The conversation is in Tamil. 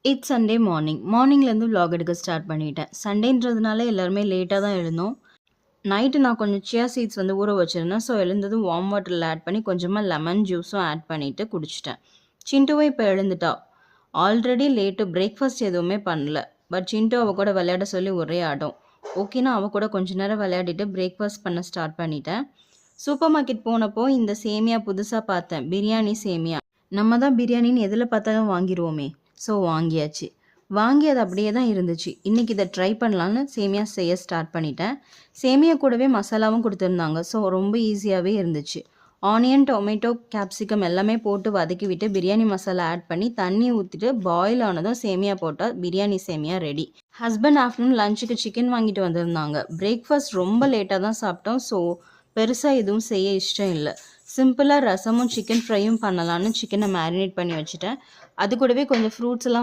It's Sunday morning. மார்னிங்லேருந்து vlog எடுக்க ஸ்டார்ட் பண்ணிட்டேன். சண்டேன்றதுனால எல்லாருமே லேட்டாக தான் எழுந்தோம். நைட்டு நான் கொஞ்சம் சியா சீட்ஸ் ஊற வச்சிருந்தேன். ஸோ எழுந்ததும் வார்ம் வாட்டரில் ஆட் பண்ணி கொஞ்சமாக லெமன் ஜூஸும் ஆட் பண்ணிவிட்டு குடிச்சிட்டேன். சிண்டுவும் இப்போ எழுந்துட்டா. ஆல்ரெடி லேட்டு பிரேக்ஃபாஸ்ட் எதுவுமே பண்ணல. பட் சிண்டு அவள் கூட விளையாட சொல்லி ஒரே ஆடம். ஓகேனா அவள் கூட கொஞ்ச நேரம் விளையாடிட்டு பிரேக்ஃபாஸ்ட் பண்ண ஸ்டார்ட் பண்ணிட்டேன். சூப்பர் மார்க்கெட் போனப்போ இந்த சேமியா புதுசாக பார்த்தேன். பிரியாணி சேமியா. நம்ம தான் பிரியாணின்னு எதில் பார்த்தாலும் வாங்கிடுவோமே. ஸோ வாங்கியாச்சு. வாங்கி அது அப்படியே தான் இருந்துச்சு. இன்றைக்கி இதை ட்ரை பண்ணலான்னு சேமியா செய்ய ஸ்டார்ட் பண்ணிட்டேன். சேமியா கூடவே மசாலாவும் கொடுத்துருந்தாங்க. ஸோ ரொம்ப ஈஸியாகவே இருந்துச்சு. ஆனியன், டொமேட்டோ, கேப்சிகம் எல்லாமே போட்டு வதக்கி விட்டு பிரியாணி மசாலா ஆட் பண்ணி தண்ணி ஊற்றிட்டு பாயில் ஆனதும் சேமியா போட்டால் பிரியாணி சேமியா ரெடி. ஹஸ்பண்ட் ஆஃப்டர்நூன் லஞ்சுக்கு சிக்கன் வாங்கிட்டு வந்திருந்தாங்க. பிரேக்ஃபாஸ்ட் ரொம்ப லேட்டாக தான் சாப்பிட்டோம். ஸோ பெருசாக எதுவும் செய்ய இஷ்டம் இல்லை. சிம்பிளாக ரசமும் சிக்கன் ஃப்ரையும் பண்ணலான்னு சிக்கனை மேரினேட் பண்ணி வச்சுட்டேன். அது கூடவே கொஞ்சம் ஃப்ரூட்ஸ் எல்லாம்